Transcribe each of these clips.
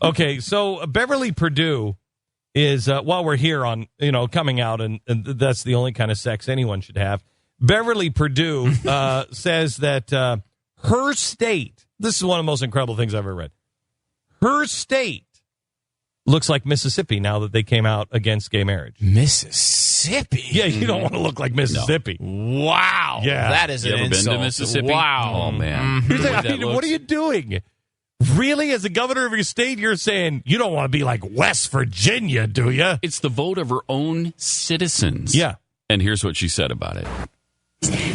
Okay, so Beverly Perdue is, while we're here on, coming out, and that's the only kind of sex anyone should have, Beverly Perdue says that her state, this is one of the most incredible things I've ever read, her state looks like Mississippi now that they came out against gay marriage. Mississippi? Yeah, you don't want to look like Mississippi. No. Wow. Yeah. That is an insult. Been to Mississippi? Wow. Oh, man. What are you doing? Really, as a governor of your state, you're saying you don't want to be like West Virginia, do you? It's the vote of her own citizens. Yeah. And here's what she said about it.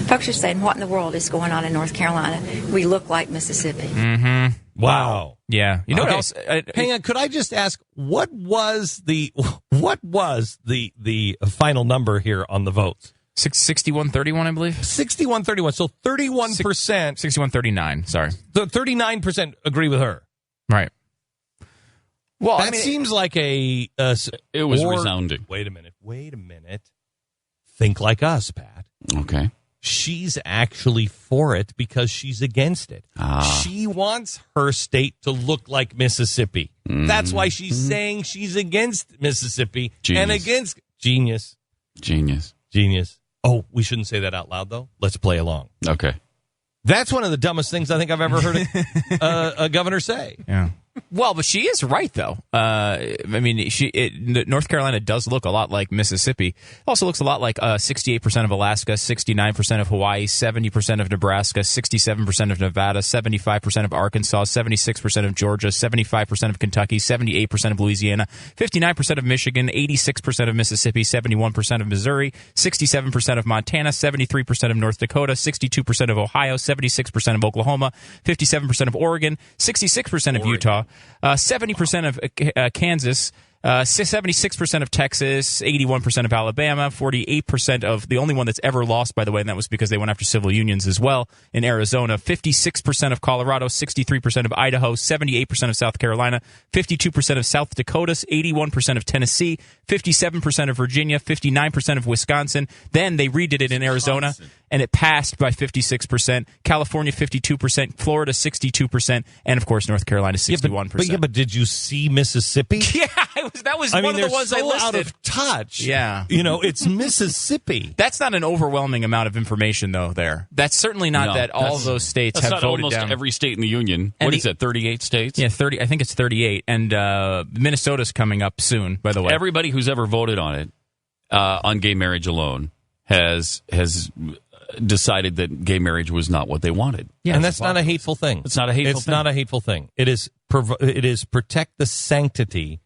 Folks are saying, what in the world is going on in North Carolina? We look like Mississippi. Mm-hmm. Wow. Yeah. You know what else? Hang on. Could I just ask, what was the final number here on the votes? 61-31, I believe. 61-31. So 31%. 61-39. Sorry. The 39% agree with her. Right. Well, that seems like it was resounding. Wait a minute. Think like us, Pat. Okay. She's actually for it because she's against it. She wants her state to look like Mississippi. Mm-hmm. That's why she's saying she's against Mississippi and against Genius. Oh, we shouldn't say that out loud, though. Let's play along. Okay. That's one of the dumbest things I think I've ever heard a governor say. Yeah. Well, but she is right, though. North Carolina does look a lot like Mississippi. Also looks a lot like 68% of Alaska, 69% of Hawaii, 70% of Nebraska, 67% of Nevada, 75% of Arkansas, 76% of Georgia, 75% of Kentucky, 78% of Louisiana, 59% of Michigan, 86% of Mississippi, 71% of Missouri, 67% of Montana, 73% of North Dakota, 62% of Ohio, 76% of Oklahoma, 57% of Oregon, 66% of Utah, 70% of Kansas, 76% of Texas, 81% of Alabama, 48% of the only one that's ever lost, by the way, and that was because they went after civil unions as well, in Arizona, 56% of Colorado, 63% of Idaho, 78% of South Carolina, 52% of South Dakota, 81% of Tennessee, 57% of Virginia, 59% of Wisconsin. Then they redid it in Arizona, and it passed by 56%. California, 52%. Florida, 62%. And, of course, North Carolina, 61%. But did you see Mississippi? Yeah, that was one of the ones I listed. Out of touch. Yeah. It's Mississippi. That's not an overwhelming amount of information, though, there. That's certainly not that all those states have voted down. That's not almost every state in the union. What is it, 38 states? Yeah, 30. I think it's 38. And Minnesota's coming up soon, by the way. Everybody who's ever voted on it, on gay marriage alone, has decided that gay marriage was not what they wanted. Yeah, and that's not a hateful thing. It's not a hateful thing. It's not a hateful thing. It is protect the sanctity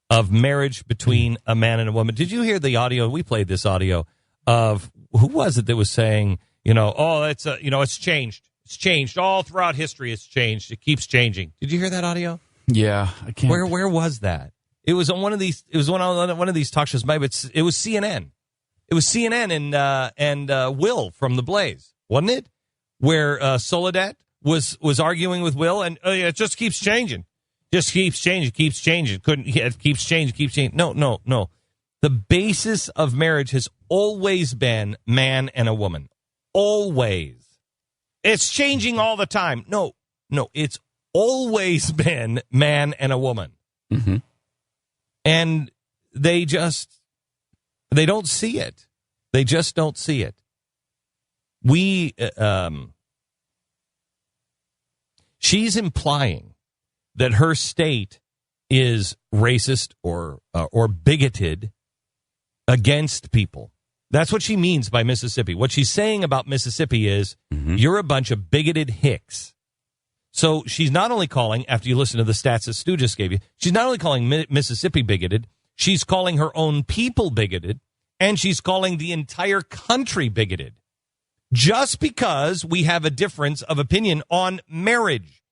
of marriage between a man and a woman. Did you hear the audio? We played this audio of, who was it that was saying, it's changed. It's changed all throughout history. It's changed. It keeps changing. Did you hear that audio? Yeah, I can't. Where was that? It was on one of these. It was one of these talk shows. Maybe it was CNN. It was CNN and Will from The Blaze, wasn't it? Where Soledad was arguing with Will, and it just keeps changing. Just keeps changing. It keeps changing. No. The basis of marriage has always been man and a woman. Always. It's changing all the time. No. It's always been man and a woman. Mm-hmm. And they don't see it. They just don't see it. She's implying that her state is racist or bigoted against people. That's what she means by Mississippi. What she's saying about Mississippi is, you're a bunch of bigoted hicks. So she's not only calling, after you listen to the stats that Stu just gave you, she's not only calling Mississippi bigoted, she's calling her own people bigoted, and she's calling the entire country bigoted. Just because we have a difference of opinion on marriage.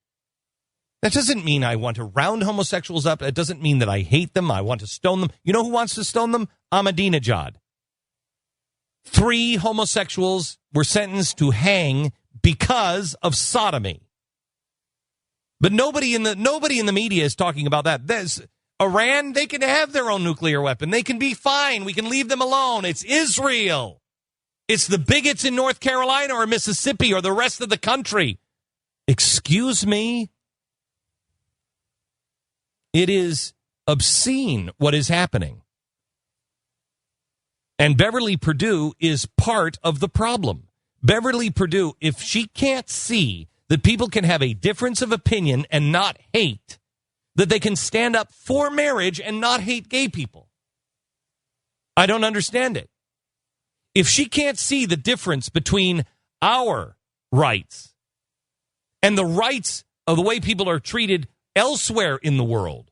That doesn't mean I want to round homosexuals up. It doesn't mean that I hate them. I want to stone them. You know who wants to stone them? Ahmadinejad. 3 homosexuals were sentenced to hang because of sodomy. But nobody in the media is talking about that. There's Iran, they can have their own nuclear weapon. They can be fine. We can leave them alone. It's Israel. It's the bigots in North Carolina or Mississippi or the rest of the country. Excuse me? It is obscene what is happening. And Beverly Perdue is part of the problem. Beverly Perdue, if she can't see that people can have a difference of opinion and not hate, that they can stand up for marriage and not hate gay people, I don't understand it. If she can't see the difference between our rights and the rights of the way people are treated elsewhere in the world,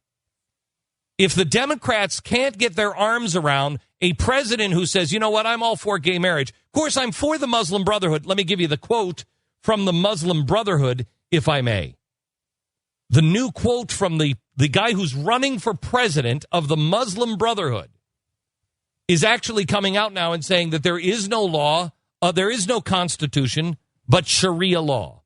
if the Democrats can't get their arms around a president who says, you know what, I'm all for gay marriage. Of course, I'm for the Muslim Brotherhood. Let me give you the quote from the Muslim Brotherhood, if I may. The new quote from the guy who's running for president of the Muslim Brotherhood is actually coming out now and saying that there is no law, there is no constitution, but Sharia law.